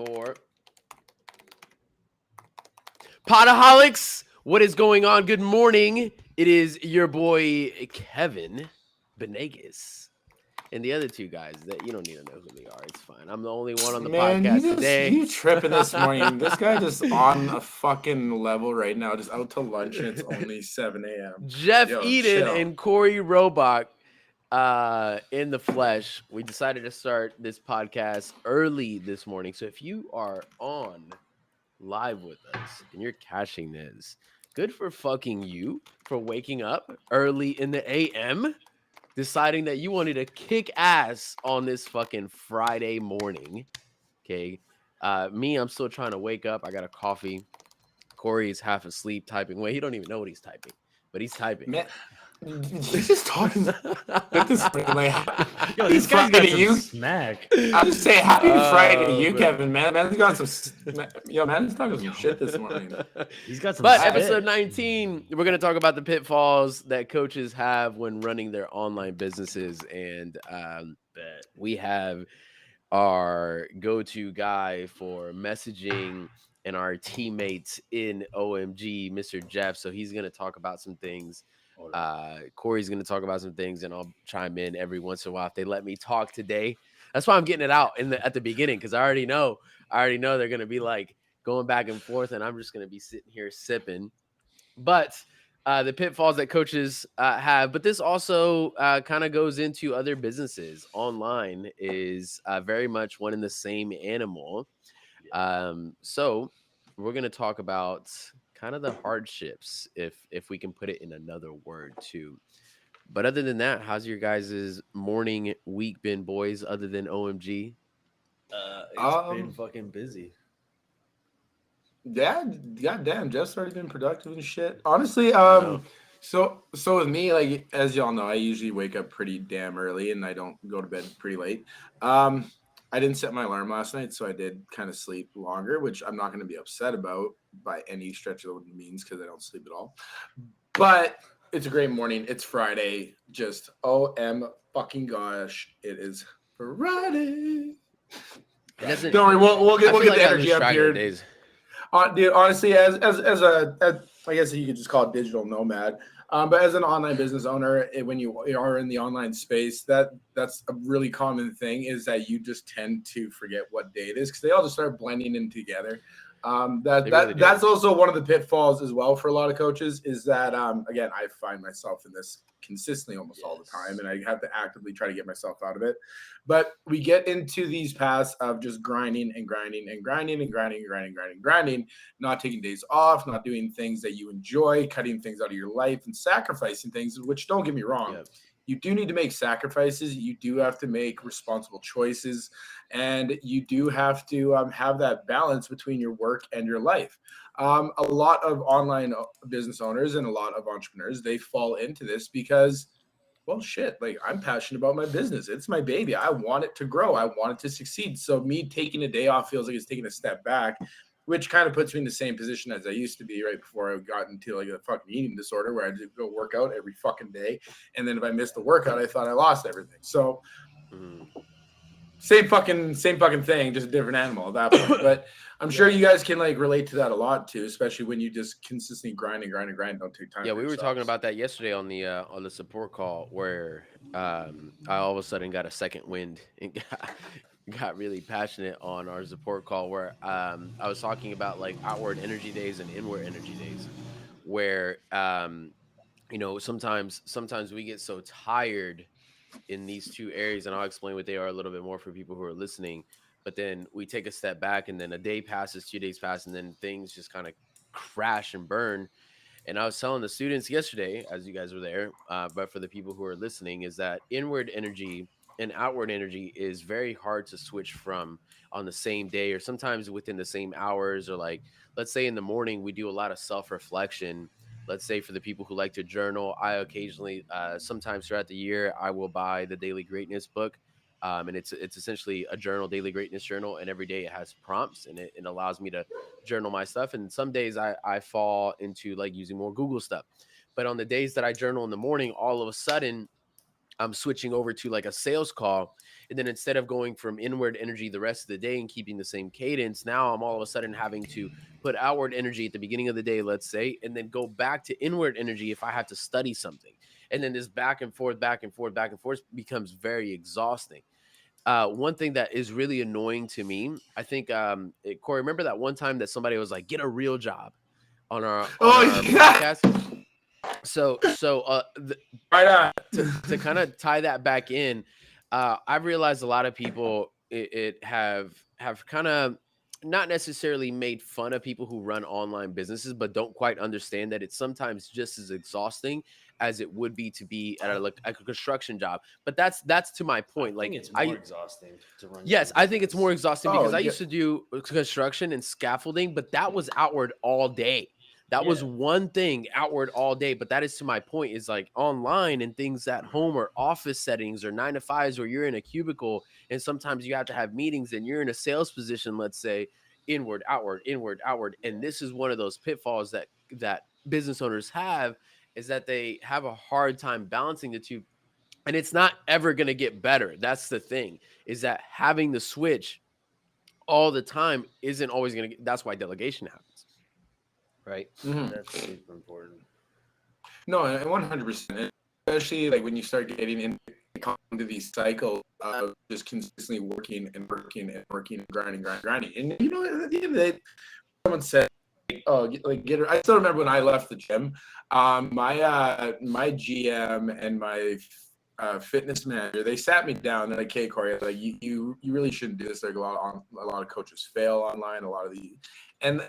for Pod-A-Holics. What is going on? Good morning. It is your boy Kevin Benegas. And the other two guys that you don't need to know who they are. It's fine. I'm the only one on the Man, podcast today. you tripping this morning. This guy just on a fucking level right now, just out to lunch, and it's only 7 a.m. Jeff Yo, Eadon chill. and Corey Robach in the flesh. We decided to start this podcast early this morning. So if you are on live with us and you're catching this, good for fucking you for waking up early in the AM, deciding that you wanted to kick ass on this fucking Friday morning. Okay. Me, I'm still trying to wake up. I got a coffee. Corey's half asleep typing away. He don't even know what he's typing, but he's typing. Man, he's just talking with this like, Yo, this guy's got some smack. I'll just say happy Friday to you, man. Kevin, man. Man's got some man's talking some shit this morning. He's got some But spit. episode 19, we're going to talk about the pitfalls that coaches have when running their online businesses. And we have our go-to guy for messaging and our teammates in OMG, Mr. Jeff. So he's going to talk about some things. Corey's going to talk about some things, and I'll chime in every once in a while if they let me talk today. That's why I'm getting it out at the beginning, because I already know they're going to be like going back and forth, and I'm just going to be sitting here sipping. But the pitfalls that coaches have, but this also kind of goes into other businesses. Online is very much one and the same animal. So we're going to talk about kind of the hardships, if we can put it in another word too. But other than that, how's your guys' morning week been, boys, other than OMG? It's been fucking busy. Yeah, goddamn, Jeff's already been productive and shit. Honestly, so with me, like as y'all know, I usually wake up pretty damn early and I don't go to bed pretty late. I didn't set my alarm last night, so I did kind of sleep longer, which I'm not going to be upset about by any stretch of the means because I don't sleep at all. But it's a great morning. It's Friday. Just fucking gosh, it is Friday. Don't worry, we'll get the energy up here. Dude, honestly, as I guess you could just call it digital nomad. But as an online business owner, when you are in the online space, that's a really common thing is that you just tend to forget what day it is because they all just start blending in together. That's also one of the pitfalls as well for a lot of coaches is that, again, I find myself in this consistently almost all the time, and I have to actively try to get myself out of it. But we get into these paths of just grinding, not taking days off, not doing things that you enjoy, cutting things out of your life and sacrificing things, which don't get me wrong. Yep. You do need to make sacrifices. You do have to make responsible choices, and you do have to have that balance between your work and your life. A lot of online business owners and a lot of entrepreneurs, they fall into this because, well, shit, like I'm passionate about my business. It's my baby. I want it to grow. I want it to succeed. So me taking a day off feels like it's taking a step back, which kind of puts me in the same position as I used to be right before I got into like a fucking eating disorder where I had to go work out every fucking day. And then if I missed the workout, I thought I lost everything. So same fucking thing, just a different animal at that point. But I'm sure you guys can like relate to that a lot too, especially when you just consistently grind, don't take time. Yeah, we were talking about that yesterday on the support call where I all of a sudden got a second wind and got really passionate on our support call where I was talking about like outward energy days and inward energy days where sometimes we get so tired in these two areas, and I'll explain what they are a little bit more for people who are listening, but then we take a step back and then a day passes, 2 days pass, and then things just kind of crash and burn. And I was telling the students yesterday, as you guys were there, but for the people who are listening, is that inward energy and outward energy is very hard to switch from on the same day or sometimes within the same hours. Or like, let's say in the morning, we do a lot of self-reflection. Let's say for the people who like to journal, I occasionally, sometimes throughout the year, I will buy the Daily Greatness book. And it's essentially a journal, Daily Greatness journal. And every day it has prompts and it allows me to journal my stuff. And some days I fall into like using more Google stuff. But on the days that I journal in the morning, all of a sudden I'm switching over to like a sales call. And then instead of going from inward energy the rest of the day and keeping the same cadence, now I'm all of a sudden having to put outward energy at the beginning of the day, let's say, and then go back to inward energy if I have to study something. And then this back and forth, back and forth, back and forth becomes very exhausting. One thing that is really annoying to me, I think, Corey, remember that one time that somebody was like, "Get a real job" on our yeah. podcast. Right on. To kind of tie that back in, I've realized a lot of people have kind of not necessarily made fun of people who run online businesses, but don't quite understand that it's sometimes just as exhausting as it would be to be at a construction job. But that's to my point. I think it's more exhausting to run. Yes, I think it's more exhausting because I yeah. used to do construction and scaffolding, but that was outward all day. That was one thing outward all day. But that is to my point, is like online and things at home or office settings or 9 to 5s where you're in a cubicle and sometimes you have to have meetings and you're in a sales position, let's say, inward, outward, inward, outward. And this is one of those pitfalls that business owners have, is that they have a hard time balancing the two. And it's not ever going to get better. That's the thing, is that having the switch all the time isn't always going to get, that's why delegation happens. Right. Mm-hmm. That's super important. No, 100%. Especially like when you start getting into these cycles of just consistently working and working and working and grinding. And you know, at the end of the day, someone said, "Oh, like get her." I still remember when I left the gym. My GM and my fitness manager, they sat me down. They're like, "Okay, Corey, like you really shouldn't do this. Like a lot of coaches fail online. A lot of and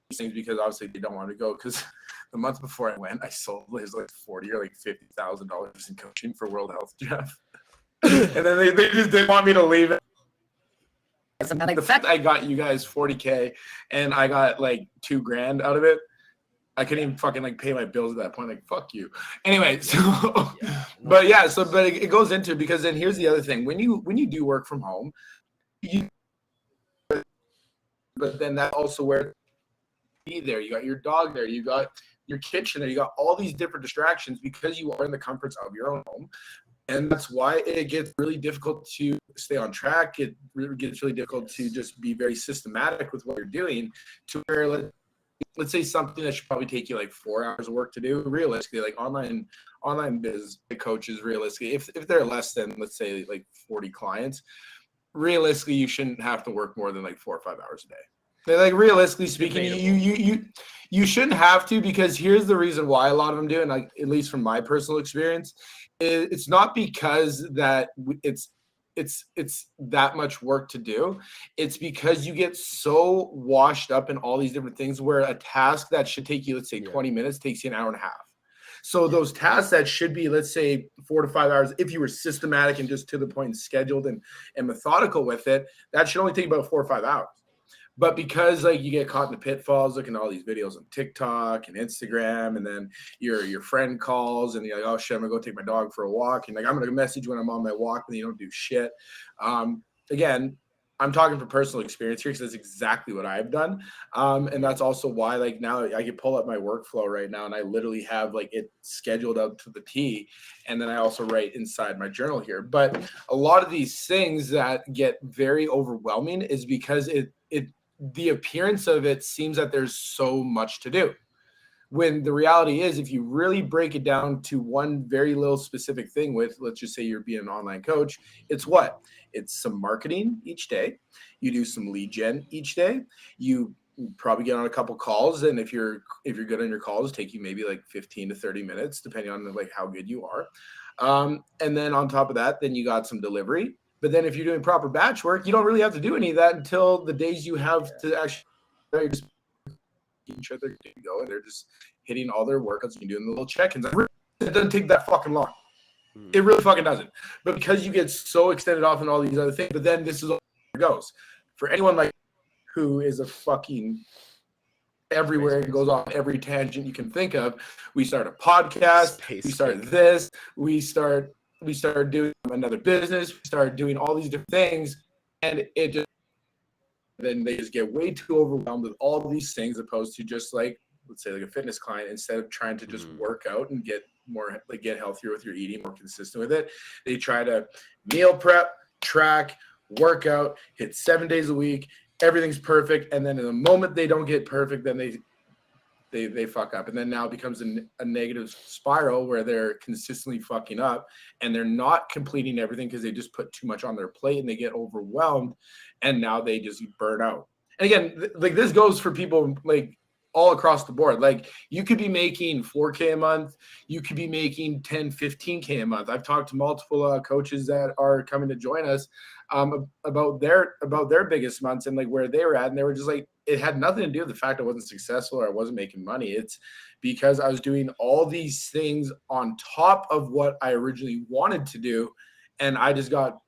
these things because obviously they don't want to go because." The month before I went, I sold his like $40,000 or like $50,000 in coaching for World Health, Jeff. And then they just didn't want me to leave it. Like the fact I got you guys $40K and I got like $2,000 out of it, I couldn't even fucking like pay my bills at that point. Like fuck you. Anyway, so but it goes into, because then here's the other thing: when you do work from home, but then that also where be there, you got your dog there, you got your kitchen there, you got all these different distractions because you are in the comforts of your own home. And that's why it gets really difficult to stay on track. It really gets really difficult to just be very systematic with what you're doing, to where let's say something that should probably take you like 4 hours of work to do, realistically, like online biz coaches, realistically, if they're less than, let's say, like 40 clients, realistically you shouldn't have to work more than like 4 or 5 hours a day. Like realistically speaking, you shouldn't have to, because here's the reason why a lot of them do, and like at least from my personal experience, it's not because that it's that much work to do. It's because you get so washed up in all these different things where a task that should take you, let's say 20 minutes, takes you an hour and a half. So those tasks that should be, let's say 4 to 5 hours, if you were systematic and just to the point and scheduled and methodical with it, that should only take about 4 or 5 hours. But because like you get caught in the pitfalls looking at all these videos on TikTok and Instagram, and then your friend calls and you're like, oh shit, I'm gonna go take my dog for a walk, and like I'm gonna message when I'm on my walk, and you don't do shit. Again, I'm talking from personal experience here because that's exactly what I've done. And that's also why like now I can pull up my workflow right now and I literally have like it scheduled out to the T. And then I also write inside my journal here. But a lot of these things that get very overwhelming is because the appearance of it seems that there's so much to do, when the reality is, if you really break it down to one very little specific thing with, let's just say you're being an online coach, it's some marketing each day. You do some lead gen each day. You probably get on a couple calls. And if you're good on your calls, take you maybe like 15 to 30 minutes, depending on like how good you are. And then on top of that, then you got some delivery. But then if you're doing proper batch work, you don't really have to do any of that until the days you have to actually just each other to go, and they're just hitting all their workouts and doing the little check-ins. It doesn't take that fucking long. It really fucking doesn't. But because you get so extended off and all these other things, but then this is all it goes. For anyone like who is a fucking everywhere and goes off every tangent you can think of, we start a podcast, we start this, we start doing another business, we start doing all these different things, and it just, then they just get way too overwhelmed with all these things, opposed to just like, let's say like a fitness client, instead of trying to just work out and get more like get healthier with your eating, more consistent with it. They try to meal prep, track, workout, hit 7 days a week. Everything's perfect. And then in the moment they don't get perfect, then they fuck up. And then now it becomes a negative spiral where they're consistently fucking up and they're not completing everything because they just put too much on their plate and they get overwhelmed. And now they just burn out. And again, like this goes for people like all across the board. Like you could be making 4K a month. You could be making 10, 15K a month. I've talked to multiple coaches that are coming to join us about their biggest months and like where they were at. And they were just like, it had nothing to do with the fact I wasn't successful or I wasn't making money. It's because I was doing all these things on top of what I originally wanted to do. And I just got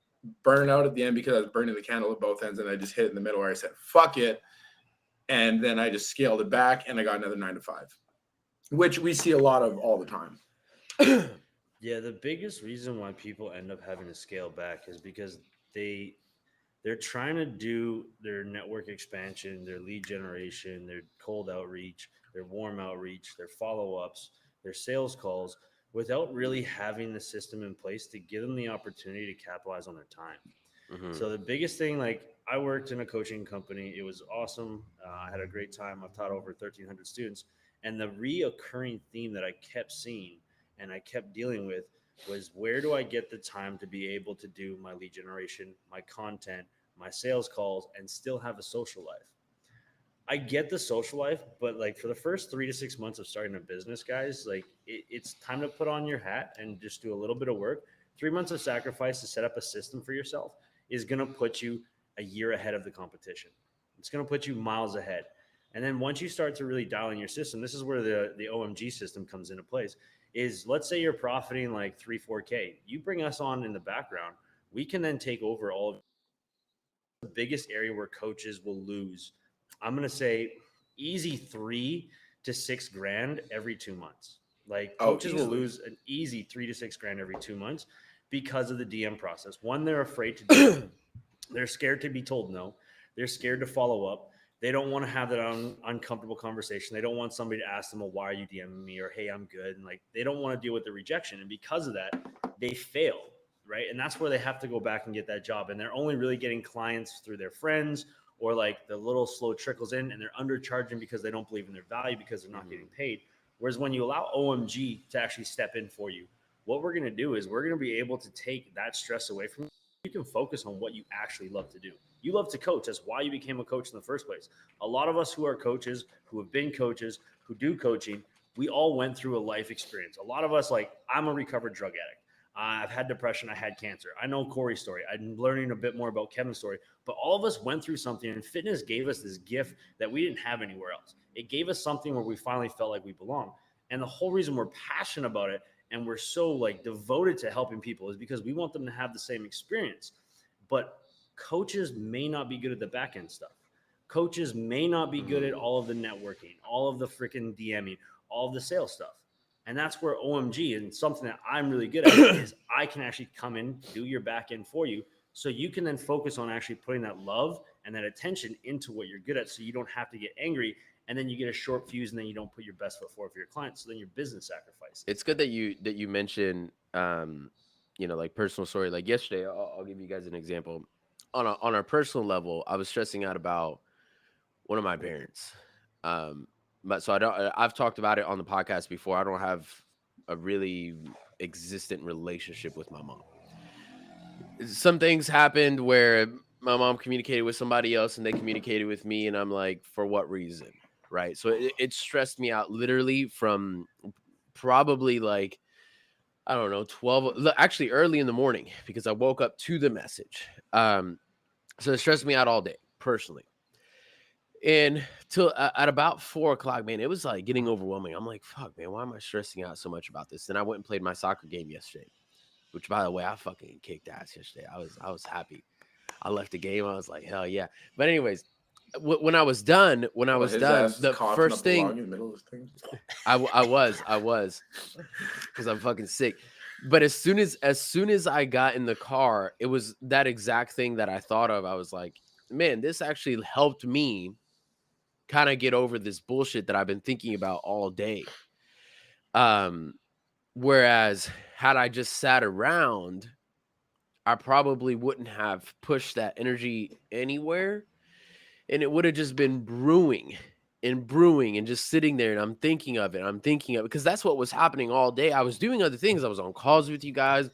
burned out at the end because I was burning the candle at both ends. And I just hit it in the middle where I said, fuck it. And then I just scaled it back and I got another 9 to 5, which we see a lot of all the time. Yeah, the biggest reason why people end up having to scale back is because they're trying to do their network expansion, their lead generation, their cold outreach, their warm outreach, their follow-ups, their sales calls without really having the system in place to give them the opportunity to capitalize on their time. Mm-hmm. So the biggest thing, like I worked in a coaching company. It was awesome. I had a great time. I've taught over 1,300 students. And the reoccurring theme that I kept seeing and I kept dealing with was where do I get the time to be able to do my lead generation, my content, my sales calls, and still have a social life? I get the social life, but like for the first 3 to 6 months of starting a business, guys, like it's time to put on your hat and just do a little bit of work. 3 months of sacrifice to set up a system for yourself is going to put you a year ahead of the competition. It's going to put you miles ahead. And then once you start to really dial in your system, this is where the OMG system comes into place. Is let's say you're profiting like 3-4K. You bring us on in the background. We can then take over all of the biggest area where coaches will lose. I'm going to say easy 3 to 6 grand every 2 months. Like coaches will lose an easy 3 to 6 grand every 2 months because of the DM process. One, they're afraid to do it. They're scared to be told no. They're scared to follow up. They don't want to have that uncomfortable conversation. They don't want somebody to ask them, well, why are you DMing me? Or, hey, I'm good. And like, they don't want to deal with the rejection. And because of that, they fail, right? And that's where they have to go back and get that job. And they're only really getting clients through their friends or like the little slow trickles in, and they're undercharging because they don't believe in their value because they're not getting paid. Whereas when you allow OMG to actually step in for you, what we're going to do is we're going to be able to take that stress away from you. You can focus on what you actually love to do. You love to coach. That's why you became a coach in the first place. A lot of us who are coaches, who have been coaches, who do coaching, we all went through a life experience. A lot of us, like, I'm a recovered drug addict. I've had depression. I had cancer. I know Corey's story. I'm learning a bit more about Kevin's story. But all of us went through something, and fitness gave us this gift that we didn't have anywhere else. It gave us something where we finally felt like we belong. And the whole reason we're passionate about it and we're so like devoted to helping people is because we want them to have the same experience. But coaches may not be good at the back end stuff. Coaches may not be good at all of the networking, all of the freaking DMing, all of the sales stuff. And that's where OMG and something that I'm really good at is I can actually come in, do your back end for you. So you can then focus on actually putting that love and that attention into what you're good at. So you don't have to get angry. And then you get a short fuse and then you don't put your best foot forward for your clients. So then your business sacrifices. It's good that you mentioned, like personal story. Like yesterday, I'll give you guys an example. On a personal level, I was stressing out about one of my parents. But so I've talked about it on the podcast before. I don't have a really existent relationship with my mom. Some things happened where my mom communicated with somebody else and they communicated with me. And I'm like, for what reason? Right. So it stressed me out literally from probably like, I don't know, 12, actually early in the morning because I woke up to the message. So it stressed me out all day personally. And till at about 4:00, man, it was like getting overwhelming. I'm like, fuck, man, why am I stressing out so much about this? Then I went and played my soccer game yesterday, which by the way, I fucking kicked ass yesterday. I was happy. I left the game. I was like, hell yeah. But anyways, when I was done, the first thing in the middle of this thing. I was because I'm fucking sick. But as soon as I got in the car, it was that exact thing that I thought of. I was like, man, this actually helped me kind of get over this bullshit that I've been thinking about all day. Whereas had I just sat around, I probably wouldn't have pushed that energy anywhere, and it would have just been brewing and just sitting there, and I'm thinking of it. I'm thinking of it because that's what was happening all day. I was doing other things. I was on calls with you guys.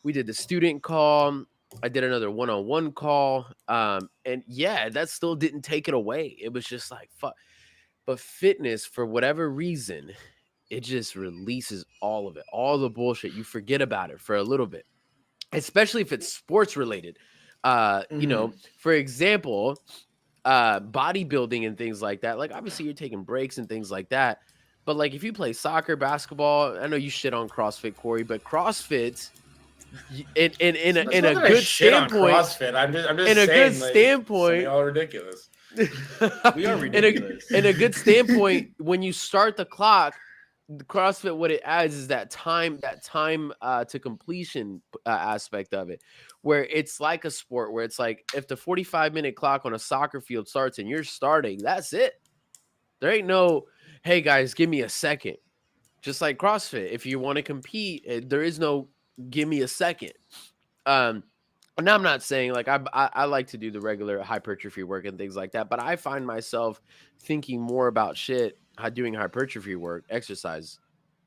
We did the student call. I did another one-on-one call. And yeah, that still didn't take it away. It was just like fuck. But fitness, for whatever reason, it just releases all of it, all the bullshit. You forget about it for a little bit, especially if it's sports related. For example, bodybuilding and things like that. Like obviously you're taking breaks and things like that. But like if you play soccer, basketball, I know you shit on CrossFit, Corey, but CrossFit It's in not a that I good shit on standpoint, CrossFit. I'm in just a good saying, like, some of standpoint, y'all are ridiculous. We are ridiculous. in a good standpoint, when you start the clock, the CrossFit, what it adds is that time to completion aspect of it, where it's like a sport where it's like if the 45-minute clock on a soccer field starts and you're starting, that's it. There ain't no, hey guys, give me a second. Just like CrossFit, if you want to compete, there is no give me a second. Um, and I'm not saying like I like to do the regular hypertrophy work and things like that, but I find myself thinking more about doing hypertrophy work, exercise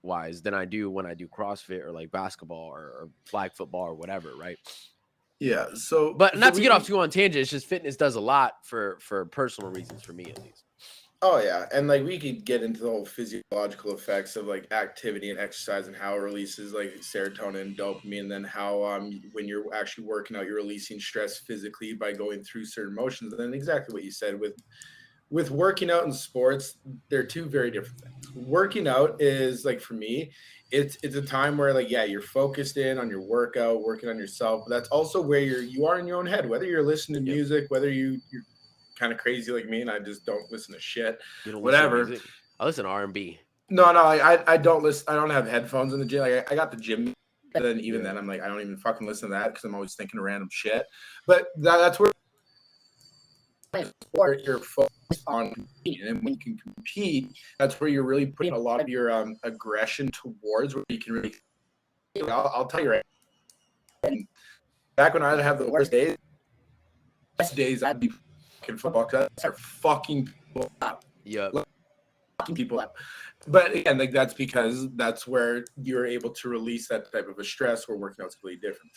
wise, than I do when I do CrossFit or like basketball or flag football or whatever, right? Yeah. So, But not to get off too on tangent, it's just fitness does a lot for personal reasons for me at least. Oh yeah, and like we could get into the whole physiological effects of like activity and exercise and how it releases like serotonin and dopamine, and then how when you're actually working out, you're releasing stress physically by going through certain motions. And then exactly what you said with working out in sports, they're two very different things. Working out is like for me, it's a time where like yeah, you're focused in on your workout, working on yourself. But that's also where you are in your own head, whether you're listening to music, whether you're kind of crazy like me and I just don't listen to shit. You don't Whatever. listen to music? I listen to R&B. No, I don't listen. I don't have headphones in the gym. Like, I got the gym. But then even then, I'm like, I don't even fucking listen to that because I'm always thinking of random shit. But that's where you're focused on competing, and when you can compete, that's where you're really putting a lot of your aggression towards where you can really. I'll tell you right. Back when I'd have the worst days I'd be fucking football because I'd start fucking people up. Yep. Fucking people up. But again, like that's because that's where you're able to release that type of a stress where working out's completely different.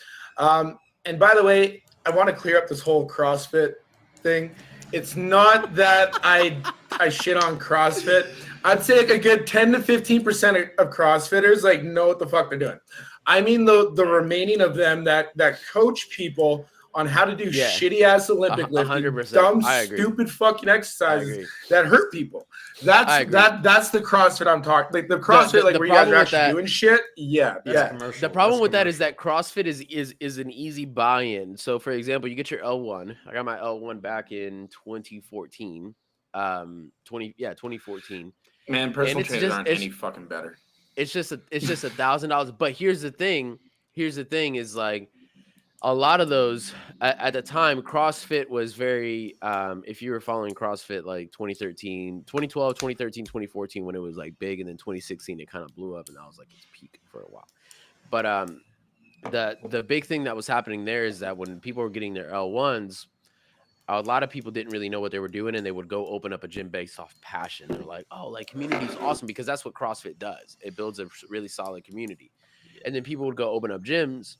And by the way, I want to clear up this whole CrossFit thing. It's not that I shit on CrossFit. I'd say like a good 10 to 15% of CrossFitters like know what the fuck they're doing. I mean the remaining of them that coach people on how to do shitty ass Olympic lifting, 100%. dumb, stupid fucking exercises that hurt people. That's the CrossFit I'm talking. Like the CrossFit, like where you guys are actually doing shit. Yeah. The problem with that is that CrossFit is an easy buy-in. So for example, you get your L1. I got my L1 back in 2014. 2014. Man, personal trainers aren't any fucking better. It's just $1,000. But here's the thing is like a lot of those at the time, CrossFit was very if you were following CrossFit like 2013, 2012, 2013, 2014 when it was like big, and then 2016 it kind of blew up and that was like its peak for a while. But the big thing that was happening there is that when people were getting their L1s, a lot of people didn't really know what they were doing, and they would go open up a gym based off passion. They're like, oh, like community is awesome, because that's what CrossFit does. It builds a really solid community. And then people would go open up gyms,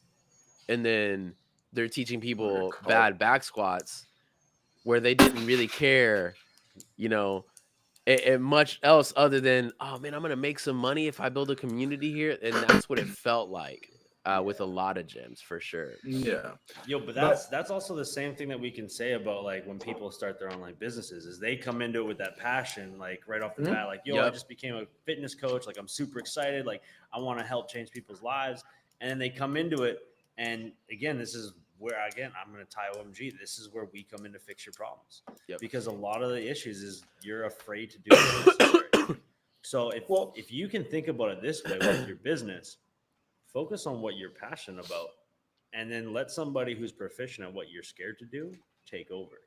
and then they're teaching people bad back squats where they didn't really care, and much else other than, oh man, I'm going to make some money if I build a community here. And that's what it felt like with a lot of gyms for sure. Yeah. But that's also the same thing that we can say about like when people start their online businesses is they come into it with that passion, like right off the bat, like, I just became a fitness coach. Like I'm super excited. Like I want to help change people's lives. And then they come into it. And again, this is where, again, I'm going to tie OMG. This is where we come in to fix your problems. Because a lot of the issues is you're afraid to do it. So if you can think about it this way with your business, focus on what you're passionate about, and then let somebody who's proficient at what you're scared to do take over.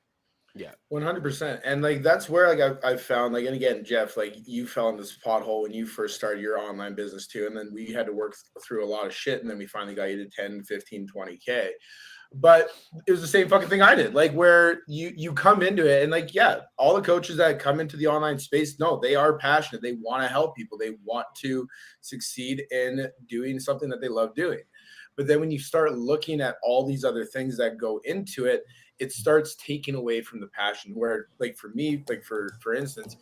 Yeah. 100%. And like that's where like I've found like, and again, Jeff, like you fell in this pothole when you first started your online business too, and then we had to work through a lot of shit, and then we finally got you to 10, 15, 20K. But it was the same fucking thing I did, like where you come into it, and like, yeah, all the coaches that come into the online space, no, they are passionate, they want to help people, they want to succeed in doing something that they love doing. But then when you start looking at all these other things that go into it, it starts taking away from the passion. Where like for me, like for instance,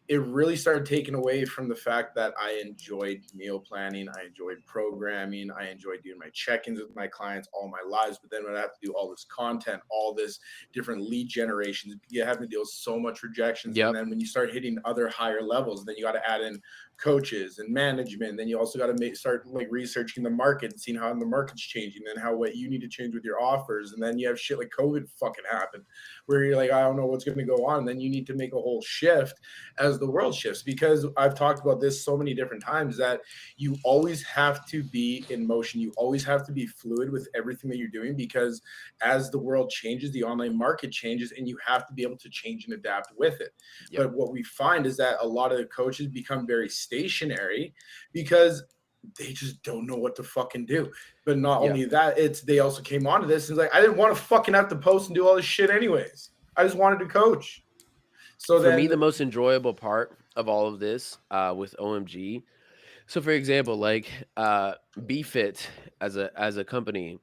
it really started taking away from the fact that I enjoyed meal planning, I enjoyed programming, I enjoyed doing my check-ins with my clients all my lives. But then when I have to do all this content, all this different lead generations, you have to deal with so much rejections. And Yep. then when you start hitting other higher levels, then you got to add in coaches and management. Then you also got to start like researching the market and seeing how the market's changing and how what you need to change with your offers. And then you have shit like COVID fucking happen where you're like, I don't know what's going to go on. And then you need to make a whole shift as the world shifts, because I've talked about this so many different times that you always have to be in motion. You always have to be fluid with everything that you're doing, because as the world changes, the online market changes, and you have to be able to change and adapt with it. Yep. But what we find is that a lot of the coaches become very stationary because they just don't know what to fucking do. But not Yeah. only that, it's they also came onto this and like, I didn't want to fucking have to post and do all this shit anyways. I just wanted to coach. So For me, the then, most enjoyable part of all of this with OMG. So, for example, like BFit as a company,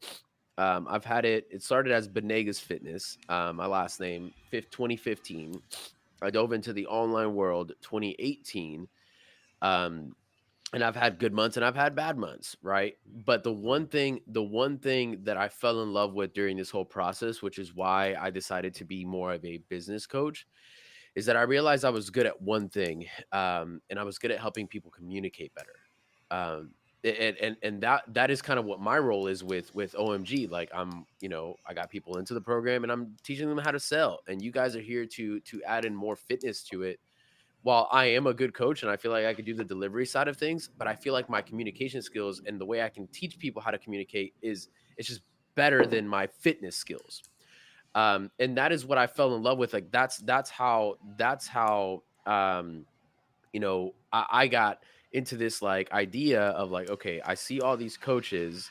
I've had it. It started as Benegas Fitness, my last name, 2015. I dove into the online world 2018. Um, and I've had good months and I've had bad months, right? But the one thing that I fell in love with during this whole process, which is why I decided to be more of a business coach, is that I realized I was good at one thing, and I was good at helping people communicate better. And that is kind of what my role is with OMG. Like I'm, I got people into the program and I'm teaching them how to sell. And you guys are here to add in more fitness to it. While I am a good coach and I feel like I could do the delivery side of things, but I feel like my communication skills and the way I can teach people how to communicate is it's just better than my fitness skills. And that is what I fell in love with. Like that's how I got into this like idea of like, okay, I see all these coaches,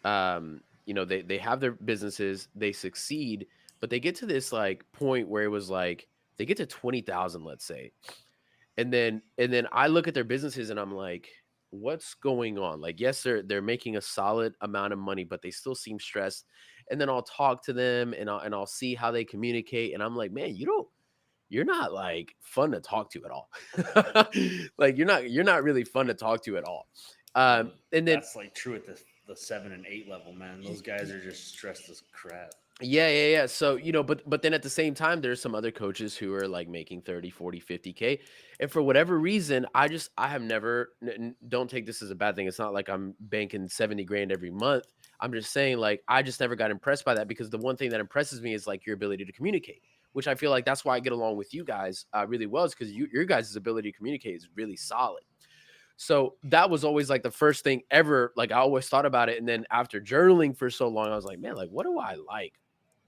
they have their businesses, they succeed, but they get to this like point where it was like they get to 20,000, let's say. And then I look at their businesses and I'm like, what's going on? Like, yes, they're making a solid amount of money, but they still seem stressed. And then I'll talk to them and I'll see how they communicate. And I'm like, man, you're not like fun to talk to at all. Like you're not really fun to talk to at all. And then That's like true at the 7 and 8 level, man. Those guys are just stressed as crap. yeah. So, but then at the same time, there's some other coaches who are like making 30, 40, 50K. And for whatever reason, I have never, don't take this as a bad thing. It's not like I'm banking 70 grand every month. I'm just saying like, I just never got impressed by that, because the one thing that impresses me is like your ability to communicate, which I feel like that's why I get along with you guys really well, is because your guys' ability to communicate is really solid. So that was always like the first thing ever. Like I always thought about it. And then after journaling for so long, I was like, man, like, what do I like?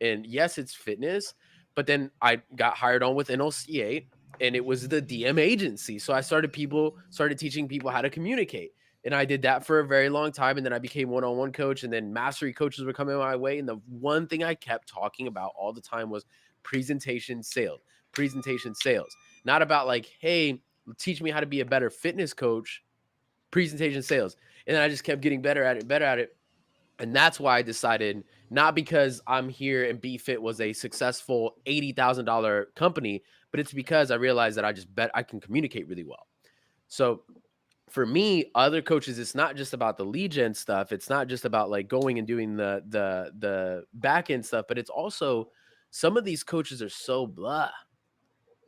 And yes, it's fitness, but then I got hired on with NLCA and it was the DM agency. So I started teaching people how to communicate. And I did that for a very long time. And then I became one-on-one coach, and then mastery coaches were coming my way. And the one thing I kept talking about all the time was presentation sales, not about like, hey, teach me how to be a better fitness coach, presentation sales. And then I just kept getting better at it. And that's why I decided, not because I'm here and BFit was a successful $80,000 company, but it's because I realized that I just bet I can communicate really well. So for me, other coaches, it's not just about the lead gen stuff. It's not just about like going and doing the back end stuff, but it's also some of these coaches are so blah.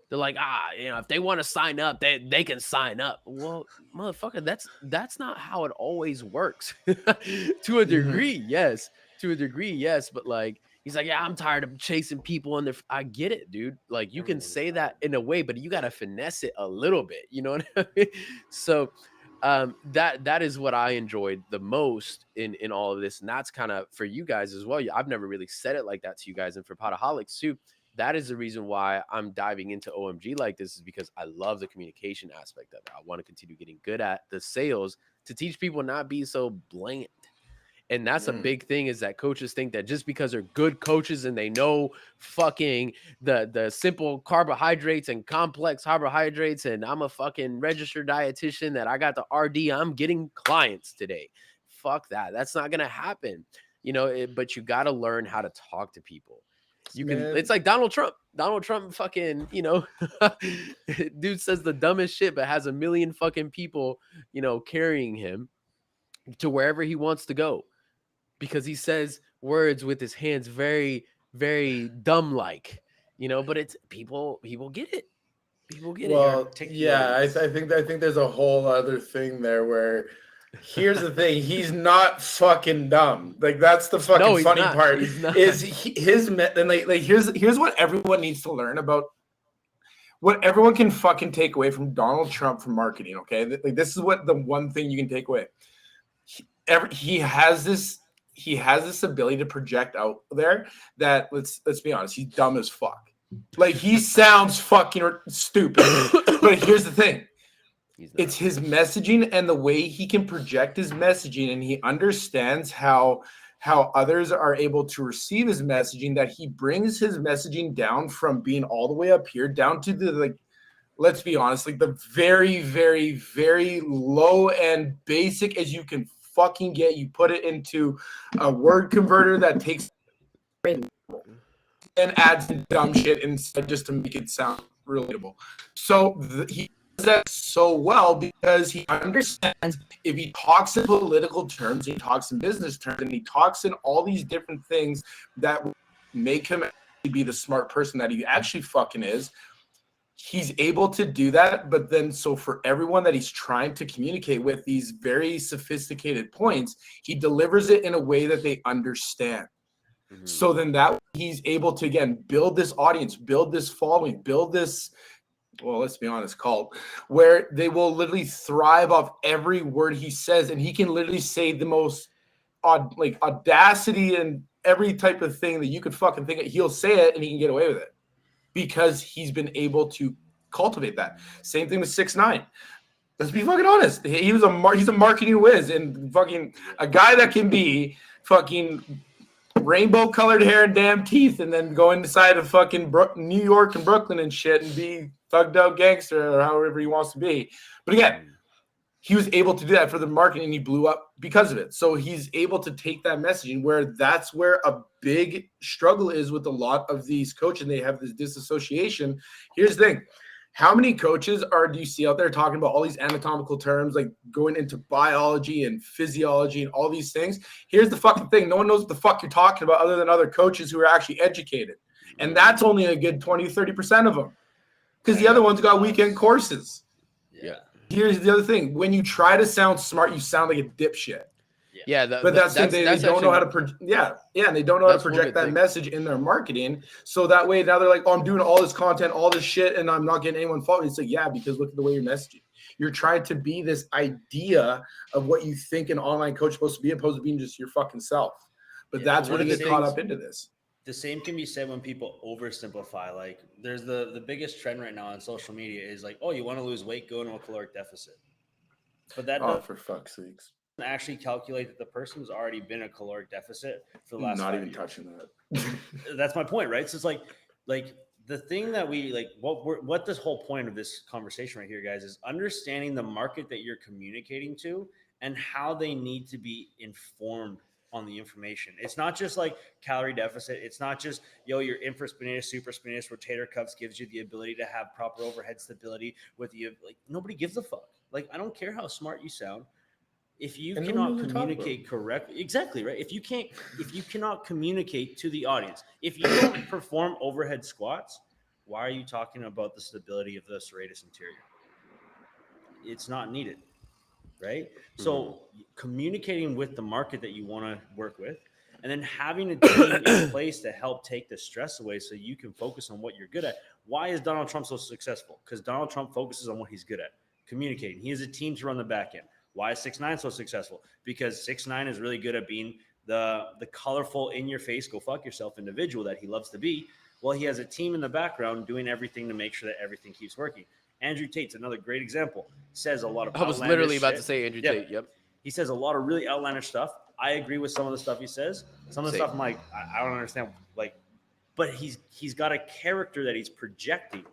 They're like, if they want to sign up, they can sign up. Well, motherfucker, that's not how it always works. To a degree, yes. To a degree, yes. But like, he's like, yeah, I'm tired of chasing people and I get it, dude. Like, you can Everyone's say that tired. in a way, but you gotta finesse it a little bit. You know what I mean? So that is what I enjoyed the most in all of this. And that's kind of for you guys as well. I've never really said it like that to you guys, and for Pod-A-Holics too. that is the reason why I'm diving into OMG like this, is because I love the communication aspect of it. I want to continue getting good at the sales to teach people not be so bland. And that's a big thing, is that coaches think that just because they're good coaches and they know fucking the simple carbohydrates and complex carbohydrates, and I'm a fucking registered dietitian that I got the RD, I'm getting clients today. Fuck that. That's not gonna happen. But you got to learn how to talk to people. It's like Donald Trump. Donald Trump fucking, dude says the dumbest shit, but has a million fucking people, carrying him to wherever he wants to go, because he says words with his hands very, very dumb like, but it's people get it. People get it. Well, yeah, I think there's a whole other thing there where here's the thing: he's not fucking dumb. Like that's the fucking funny part. Is here's what everyone needs to learn about. What everyone can fucking take away from Donald Trump from marketing. Okay, like this is what the one thing you can take away. He has this ability to project out there that let's be honest, he's dumb as fuck. Like he sounds fucking stupid. But here's the thing. It's his messaging and the way he can project his messaging, and he understands how others are able to receive his messaging, that he brings his messaging down from being all the way up here down to the, like, let's be honest, like the very, very, very low and basic as you can fucking get. You put it into a word converter that takes and adds dumb shit inside just to make it sound relatable. So he does that so well because he understands if he talks in political terms, he talks in business terms, and he talks in all these different things that make him be the smart person that he actually fucking is. He's able to do that, but then so for everyone that he's trying to communicate with these very sophisticated points, he delivers it in a way that they understand. Mm-hmm. So then that he's able to, again, build this audience, build this following, build this, well, let's be honest, cult, where they will literally thrive off every word he says, and he can literally say the most audacity and every type of thing that you could fucking think of. He'll say it and he can get away with it because he's been able to cultivate that. Same thing with 6ix9ine. Let's be fucking honest. He's a marketing whiz, and fucking a guy that can be fucking rainbow colored hair and damn teeth, and then go inside of fucking New York and Brooklyn and shit and be thugged out gangster or however he wants to be. But again, he was able to do that for the marketing, and he blew up because of it. So he's able to take that messaging, where that's where a big struggle is with a lot of these coaches. They have this disassociation. Here's the thing. How many coaches do you see out there talking about all these anatomical terms, like going into biology and physiology and all these things? Here's the fucking thing. No one knows what the fuck you're talking about other than other coaches who are actually educated. And that's only a good 20, 30% of them. Because the other ones got weekend courses. Yeah. Here's the other thing. When you try to sound smart, you sound like a dipshit. Yeah, but that's they don't know how to and they don't know how to project that message in their marketing. So that way now they're like, oh, I'm doing all this content, all this shit, and I'm not getting anyone following. It's like, yeah, because look at the way you're messaging. You're trying to be this idea of what you think an online coach is supposed to be, opposed to being just your fucking self. But that's where they get caught up into this. The same can be said when people oversimplify. Like there's the biggest trend right now on social media is like, oh, you want to lose weight, go into a caloric deficit. But that for fuck's sakes. Actually calculate that the person's already been a caloric deficit for the last not 5 even years. Touching that. That's my point, right? So it's like the thing that we like, what this whole point of this conversation right here, guys, is understanding the market that you're communicating to and how they need to be informed on the information. It's not just like calorie deficit. It's not just, your infraspinatus, supraspinatus, rotator cuffs gives you the ability to have proper overhead stability with you. Like nobody gives a fuck. Like, I don't care how smart you sound. If you cannot communicate correctly, exactly right. If you cannot communicate to the audience, if you don't perform overhead squats, why are you talking about the stability of the serratus anterior? It's not needed, right? Mm-hmm. So communicating with the market that you want to work with, and then having a team in place to help take the stress away so you can focus on what you're good at. Why is Donald Trump so successful? Because Donald Trump focuses on what he's good at, communicating. He has a team to run the back end. Why is 6ix9ine so successful? Because 6ix9ine is really good at being the colorful, in-your-face, go fuck yourself individual that he loves to be. Well, he has a team in the background doing everything to make sure that everything keeps working. Andrew Tate's another great example. Says a lot of I was outlandish literally about to shit. say Andrew Yeah. Tate. Yep. He says a lot of really outlandish stuff. I agree with some of the stuff he says. Some of the Same. stuff I'm like, I don't understand. Like, but he's got a character that he's projecting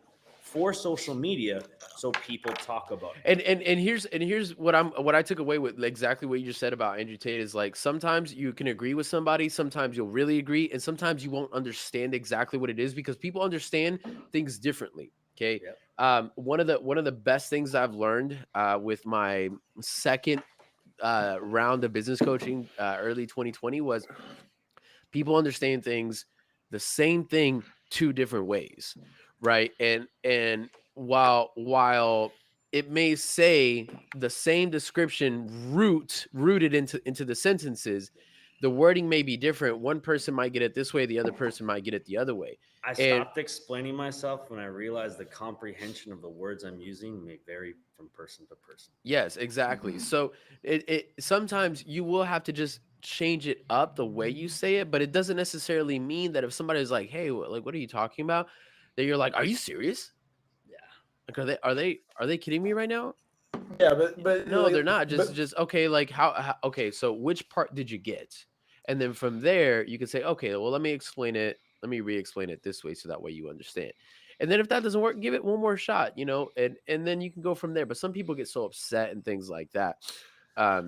for social media so people talk about him. And here's what I took away with exactly what you just said about Andrew Tate is like sometimes you can agree with somebody, sometimes you'll really agree, and sometimes you won't understand exactly what it is because people understand things differently. Okay. Yep. One of the best things I've learned with my second round of business coaching early 2020 was people understand things the same thing two different ways, right? And while it may say the same description rooted into the sentences, the wording may be different. One person might get it this way, the other person might get it the other way. I And stopped explaining myself when I realized the comprehension of the words I'm using may vary from person to person. yes, exactly. So it sometimes you will have to just change it up the way you say it, but it doesn't necessarily mean that if somebody's like, "Hey, like what are you talking about?" that you're like, "Are you serious? Yeah. Like are they kidding me right now?" Yeah, but No, like, they're not. but Just okay, like how okay, so which part did you get? And then from there, you can say, "Okay, well let me explain it. Let me re-explain it this way so that way you understand." And then if that doesn't work, give it one more shot, and then you can go from there. But some people get so upset and things like that.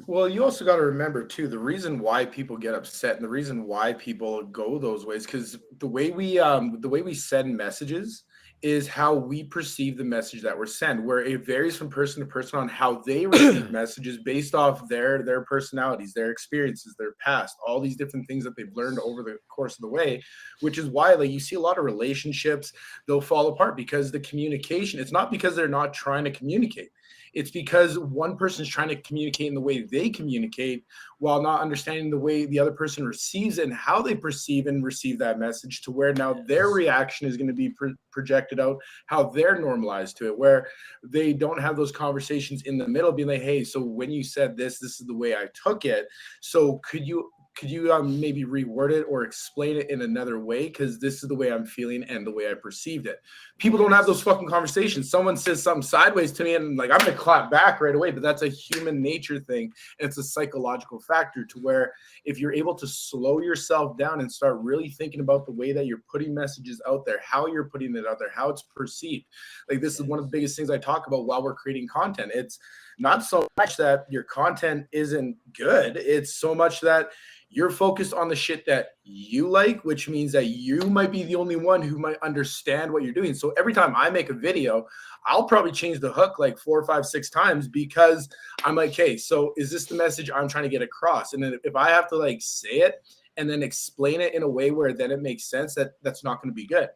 Well, you also got to remember too the reason why people get upset and the reason why people go those ways because the way we send messages is how we perceive the message that we're sent. Where it varies from person to person on how they receive messages based off their personalities, their experiences, their past, all these different things that they've learned over the course of the way. Which is why like you see a lot of relationships they'll fall apart because the communication. It's not because they're not trying to communicate. It's because one person's trying to communicate in the way they communicate while not understanding the way the other person receives it and how they perceive and receive that message to where now their reaction is going to be projected out, how they're normalized to it, where they don't have those conversations in the middle being like, hey, so when you said this is the way I took it. So could you maybe reword it or explain it in another way? Because this is the way I'm feeling and the way I perceived it. People don't have those fucking conversations. Someone says something sideways to me and like, I'm going to clap back right away. But that's a human nature thing. It's a psychological factor to where if you're able to slow yourself down and start really thinking about the way that you're putting messages out there, how you're putting it out there, how it's perceived. Like this is one of the biggest things I talk about while we're creating content. It's not so much that your content isn't good. It's so much that you're focused on the shit that you like, which means that you might be the only one who might understand what you're doing. So every time I make a video, I'll probably change the hook like 4 or 5, 6 times because I'm like, hey, so is this the message I'm trying to get across? And then if I have to like say it and then explain it in a way where then it makes sense, that's not going to be good.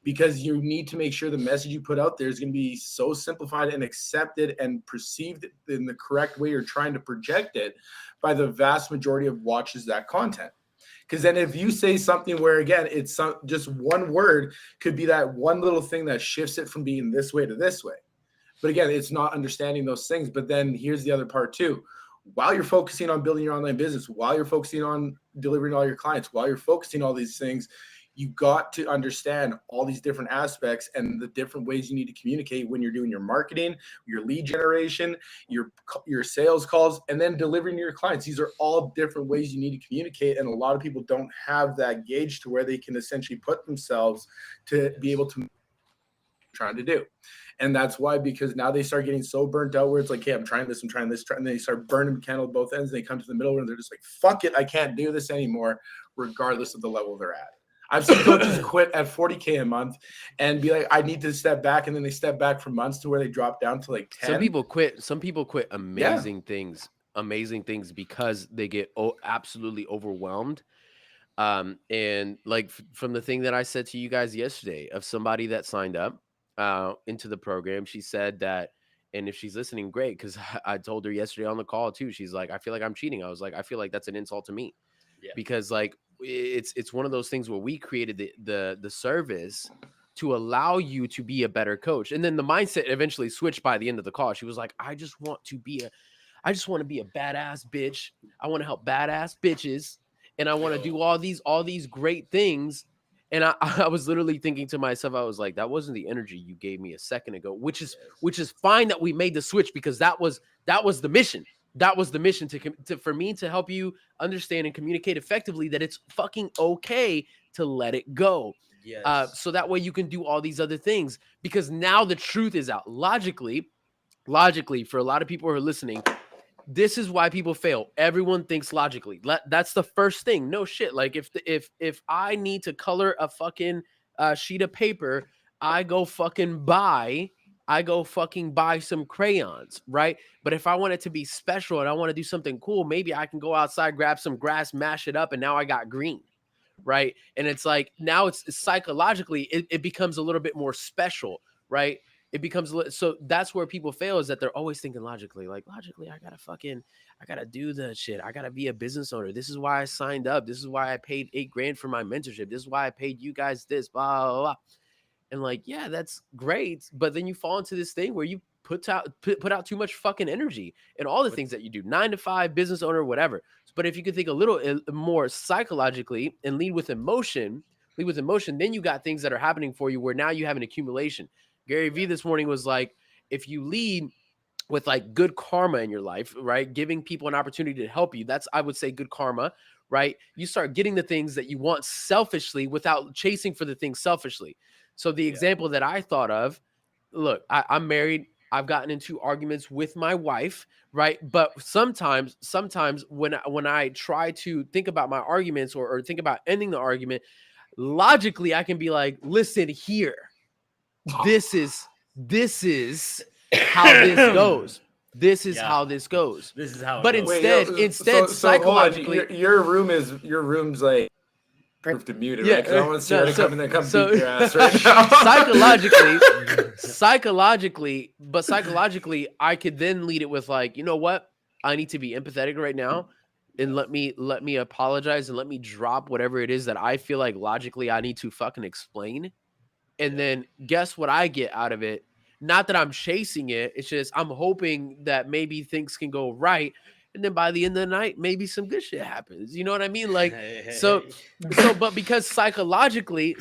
Because you need to make sure the message you put out there is going to be so simplified and accepted and perceived in the correct way you're trying to project it by the vast majority of watches that content. Because then if you say something where, again, it's just one word could be that one little thing that shifts it from being this way to this way. But again, it's not understanding those things. But then here's the other part too. While you're focusing on building your online business, while you're focusing on delivering all your clients, while you're focusing on all these things, you got to understand all these different aspects and the different ways you need to communicate when you're doing your marketing, your lead generation, your sales calls, and then delivering to your clients. These are all different ways you need to communicate. And a lot of people don't have that gauge to where they can essentially put themselves to be able to trying to do. And that's why, because now they start getting so burnt out where it's like, hey, I'm trying this, and they start burning the candle at both ends. And they come to the middle and they're just like, fuck it, I can't do this anymore, regardless of the level they're at. I've seen coaches quit at 40K a month and be like, I need to step back. And then they step back for months to where they drop down to like 10. Some people quit amazing things because they get absolutely overwhelmed. And like from the thing that I said to you guys yesterday of somebody that signed up into the program, she said that, and if she's listening, great, because I told her yesterday on the call too. She's like, I feel like I'm cheating. I was like, I feel like that's an insult to me. Yeah. Because like it's one of those things where we created the service to allow you to be a better coach. And then the mindset eventually switched by the end of the call. She was like, I just want to be a badass bitch. I want to help badass bitches. And I want to do all these great things. And I was literally thinking to myself, I was like, that wasn't the energy you gave me a second ago, which is fine that we made the switch, because that was the mission. That was the mission to for me to help you understand and communicate effectively that it's fucking okay to let it go. Yes. So that way you can do all these other things, because now the truth is out. Logically, for a lot of people who are listening, this is why people fail. Everyone thinks logically. That's the first thing. No shit. Like if I need to color a fucking sheet of paper, I go fucking buy some crayons, right? But if I want it to be special and I want to do something cool, maybe I can go outside, grab some grass, mash it up, and now I got green, right? And it's like now it's psychologically it becomes a little bit more special, right? It becomes so that's where people fail, is that they're always thinking logically. Like logically, I gotta do the shit. I gotta be a business owner. This is why I signed up. This is why I paid $8,000 for my mentorship. This is why I paid you guys this. Blah blah blah. And like, yeah, that's great, but then you fall into this thing where you put out too much fucking energy in all the things that you do, 9 to 5, business owner, whatever. But if you could think a little more psychologically and lead with emotion, then you got things that are happening for you where now you have an accumulation. Gary Vee this morning was like, if you lead with like good karma in your life, right? Giving people an opportunity to help you. That's, I would say, good karma, right? You start getting the things that you want selfishly without chasing for the things selfishly. So the example that I thought of, look, I'm married. I've gotten into arguments with my wife, right? But sometimes when I try to think about my arguments or think about ending the argument, logically I can be like, listen here, this is how this goes. This is how this goes. This is how. But instead, psychologically, your room's like proof to mute it, right? Because I want to see her to come in there, come beat your ass right now. Psychologically, I could then lead it with like, you know what? I need to be empathetic right now, and let me apologize and let me drop whatever it is that I feel like logically I need to fucking explain. And then guess what I get out of it? Not that I'm chasing it. It's just I'm hoping that maybe things can go right. And then by the end of the night, maybe some good shit happens. You know what I mean? Like, but because psychologically,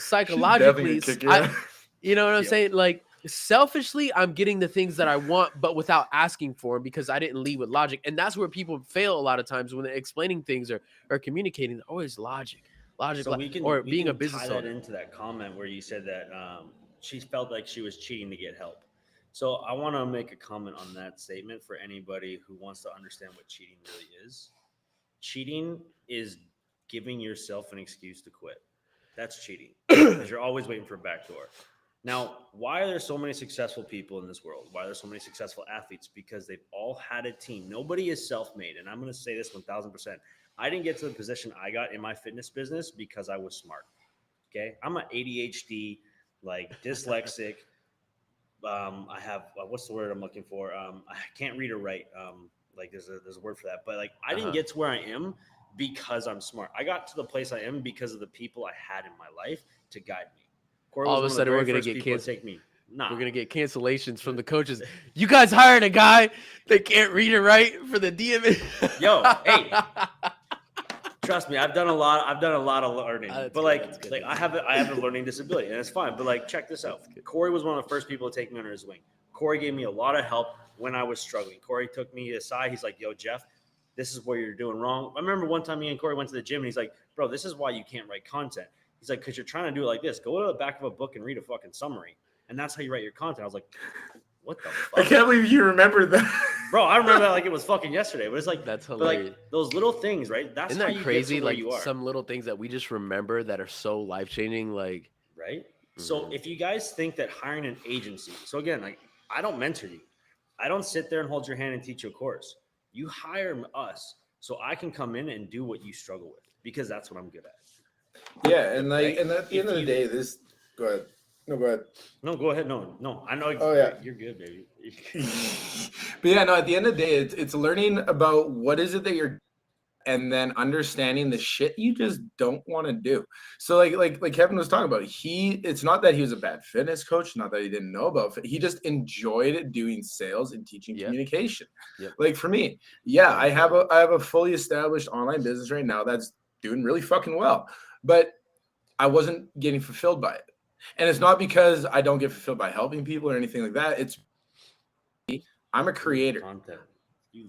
you know what I'm saying? Like, selfishly, I'm getting the things that I want, but without asking for them, because I didn't lead with logic. And that's where people fail a lot of times when they're explaining things or communicating. They're always logic, So we can, or we being can a business tie that owner. into that comment where you said that she felt like she was cheating to get help. So I want to make a comment on that statement for anybody who wants to understand what cheating really is. Cheating is giving yourself an excuse to quit. That's cheating, because you're always waiting for a back door. Now, why are there so many successful people in this world? Why are there so many successful athletes? Because they've all had a team. Nobody is self-made. And I'm going to say this 1,000%. I didn't get to the position I got in my fitness business because I was smart. Okay. I'm an ADHD, like dyslexic. I have, what's the word I'm looking for? I can't read or write. Like there's a word for that, but like, I didn't get to where I am because I'm smart. I got to the place I am because of the people I had in my life to guide me. Corey All of a was one sudden, the we're very gonna first get people to take me. We're gonna get cancellations from the coaches. You guys hired a guy that can't read or write for the DMA. Yo, hey, trust me, I've done a lot of learning. But good. I have a learning disability, and it's fine. But like, check this out. Corey was one of the first people to take me under his wing. Corey gave me a lot of help when I was struggling. Corey took me aside. He's like, "Yo, Jeff, this is what you're doing wrong." I remember one time me and Corey went to the gym, and he's like, "Bro, this is why you can't write content." He's like, "Because you're trying to do it like this. Go to the back of a book and read a fucking summary, and that's how you write your content." I was like, "What the fuck?" I can't believe you remember that. Bro, I remember that like it was fucking yesterday. But it's like, that's hilarious. Like those little things, right? That's Isn't that how you crazy? get to where Like you are. Some little things that we just remember that are so life changing. Like, right. So if you guys think that hiring an agency, so again, like I don't mentor you, I don't sit there and hold your hand and teach you a course. You hire us so I can come in and do what you struggle with, because that's what I'm good at. Yeah, and like, and at the end of the day, this. Go ahead. No, go ahead. No, go ahead. No, I know. Oh yeah, you're good, baby. But yeah, no. At the end of the day, it's learning about what is it that you're, and then understanding the shit you just don't want to do. So like Kevin was talking about, it's not that he was a bad fitness coach, not that he didn't know about it. He just enjoyed doing sales and teaching communication. Yep. Like for me, I have a fully established online business right now that's doing really fucking well, but I wasn't getting fulfilled by it. And it's not because I don't get fulfilled by helping people or anything like that. I'm a creator. Content.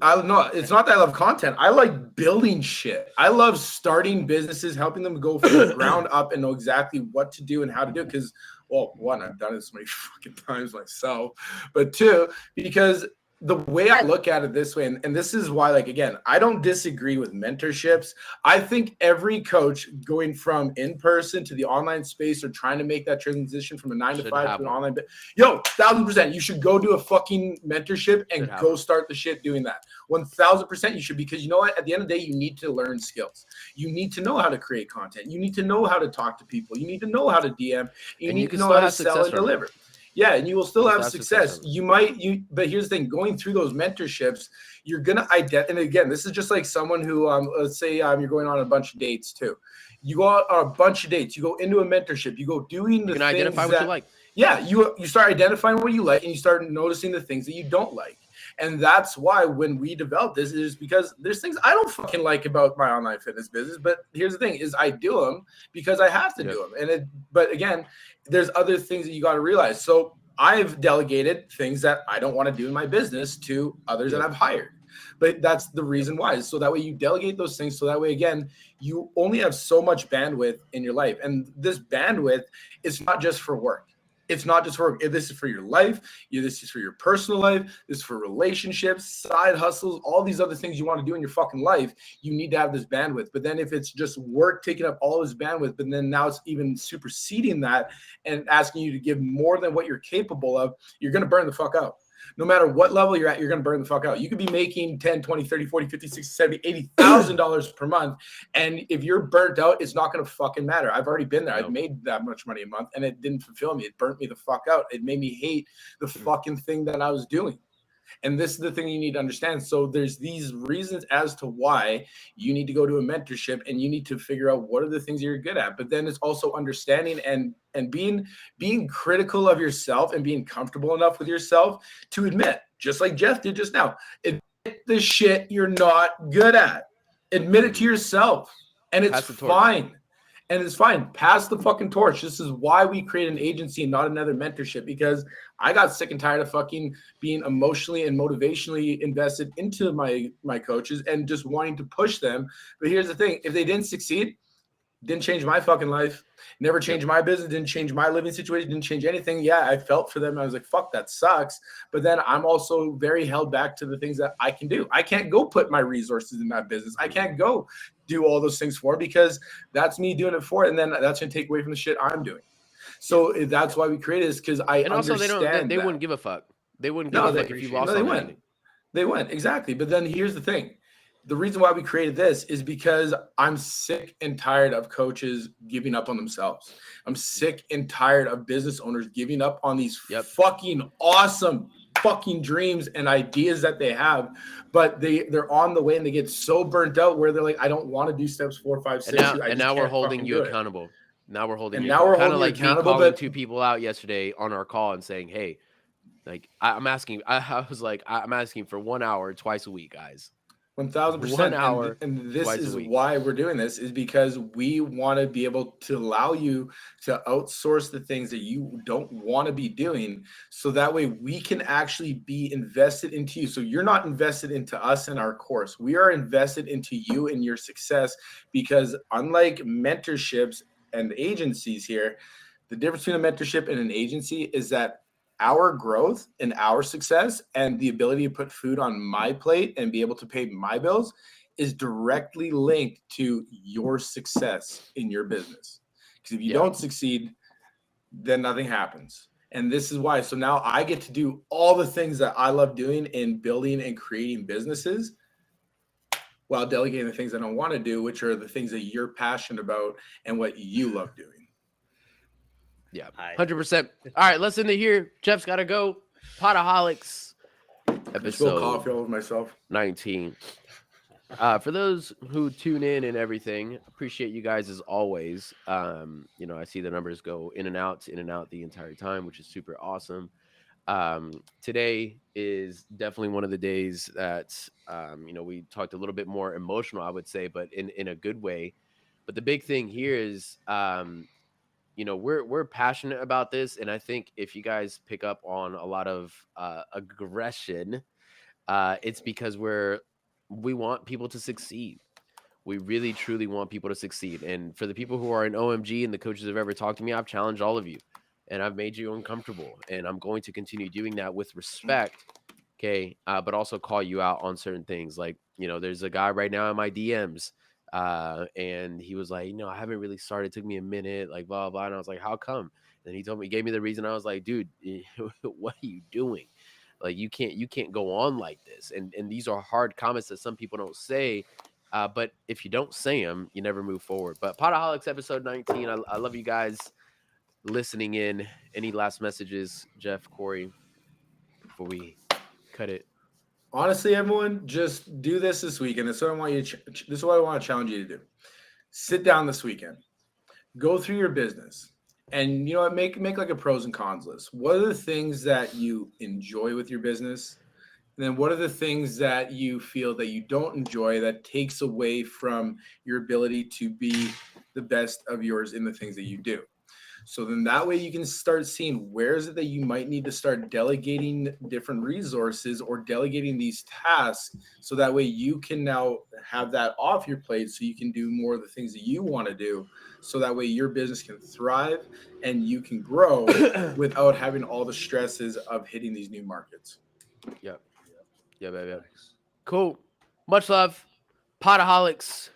I no, it's not that I love content. I like building shit. I love starting businesses, helping them go from the ground up and know exactly what to do and how to do it. Because, well, one, I've done it so many fucking times myself, but two, because the way I look at it this way, and this is why, like, again, I don't disagree with mentorships. I think every coach going from in person to the online space or trying to make that transition from a 9 to 5 to an online, 1,000%, you should go do a fucking mentorship and go start the shit doing that. 1,000% you should, because you know what? At the end of the day, you need to learn skills. You need to know how to create content. You need to know how to talk to people. You need to know how to DM. You need to know how to sell and deliver. Yeah, and you will still have success. But here's the thing: going through those mentorships, you're gonna identify. And again, this is just like someone who, let's say, you're going on a bunch of dates too. You go out on a bunch of dates. You go into a mentorship. You go doing the things identify what you like. Yeah, you start identifying what you like, and you start noticing the things that you don't like. And that's why when we develop this is because there's things I don't fucking like about my online fitness business. But here's the thing: is I do them because I have to do them. But again, there's other things that you got to realize. So I've delegated things that I don't want to do in my business to others that I've hired. But that's the reason why. So that way you delegate those things. So that way, again, you only have so much bandwidth in your life. And this bandwidth is not just for work. It's not just for work. This is for your life. This is for your personal life. This is for relationships, side hustles, all these other things you want to do in your fucking life. You need to have this bandwidth. But then if it's just work taking up all this bandwidth, but then now it's even superseding that and asking you to give more than what you're capable of, you're going to burn the fuck out. No matter what level you're at, you're going to burn the fuck out. You could be making 10, 20, 30, 40, 50, 60, 70, $80,000 per month. And if you're burnt out, it's not going to fucking matter. I've already been there. I've made that much money a month and it didn't fulfill me. It burnt me the fuck out. It made me hate the fucking thing that I was doing. And this is the thing you need to understand. So there's these reasons as to why you need to go to a mentorship and you need to figure out what are the things you're good at. But then it's also understanding and being critical of yourself and being comfortable enough with yourself to admit, just like Jeff did just now, admit the shit you're not good at. Admit it to yourself. And it's fine. And it's fine. Pass the fucking torch. This is why we create an agency and not another mentorship, because I got sick and tired of fucking being emotionally and motivationally invested into my coaches and just wanting to push them. But here's the thing. If they didn't succeed, didn't change my fucking life, never changed my business, didn't change my living situation, didn't change anything. Yeah, I felt for them. I was like, fuck, that sucks. But then I'm also very held back to the things that I can do. I can't go put my resources in that business. I can't go do all those things for, because that's me doing it for it. And then that's going to take away from the shit I'm doing. So that's why we created this, because I understand they wouldn't give a fuck. They wouldn't give a fuck if you lost all that money. They wouldn't. Exactly. But then here's the thing. The reason why we created this is because I'm sick and tired of coaches giving up on themselves. I'm sick and tired of business owners giving up on these fucking awesome fucking dreams and ideas that they have, but they're on the way and they get so burnt out where they're like, I don't want to do steps 4, 5, 6. And now we're holding you accountable. Now we're holding you accountable. Kind of like me calling 2 people out yesterday on our call and saying, hey, like I'm asking for 1 hour twice a week, guys. 1,000%. 1 hour, and this is why we're doing this, is because we want to be able to allow you to outsource the things that you don't want to be doing, so that way we can actually be invested into you. So you're not invested into us and our course. We are invested into you and your success, because unlike mentorships and agencies here, the difference between a mentorship and an agency is that our growth and our success and the ability to put food on my plate and be able to pay my bills is directly linked to your success in your business. Because if you don't succeed, then nothing happens. And this is why. So now I get to do all the things that I love doing in building and creating businesses, while delegating the things I don't want to do, which are the things that you're passionate about and what you love doing. Yeah, 100%. All right, let's end it here. Jeff's got to go. Pod-A-Holics, episode coffee all over myself. 19. For those who tune in and everything, appreciate you guys as always. I see the numbers go in and out the entire time, which is super awesome. Today is definitely one of the days that, we talked a little bit more emotional, I would say, but in a good way. But the big thing here is, we're passionate about this, and I think if you guys pick up on a lot of aggression, it's because we want people to succeed. We really truly want people to succeed. And for the people who are in OMG and the coaches have ever talked to me, I've challenged all of you and I've made you uncomfortable. And I'm going to continue doing that with respect. Okay. But also call you out on certain things. Like, there's a guy right now in my DMs. And he was like, I haven't really started. It took me a minute, like blah, blah. And I was like, how come? And he gave me the reason. I was like, dude, what are you doing? Like you can't go on like this. And these are hard comments that some people don't say. But if you don't say them, you never move forward. But Pod-A-Holics episode 19. I love you guys listening in. Any last messages, Jeff, Corey, before we cut it? Honestly, everyone, just do this weekend. This is what I want you. This is what I want to challenge you to do. Sit down this weekend. Go through your business, and you know what? Make like a pros and cons list. What are the things that you enjoy with your business? And then what are the things that you feel that you don't enjoy that takes away from your ability to be the best of yours in the things that you do? So then that way you can start seeing where is it that you might need to start delegating different resources or delegating these tasks. So that way you can now have that off your plate so you can do more of the things that you want to do. So that way your business can thrive and you can grow without having all the stresses of hitting these new markets. Yep. Yeah, baby. Cool. Much love. Pod-A-Holics.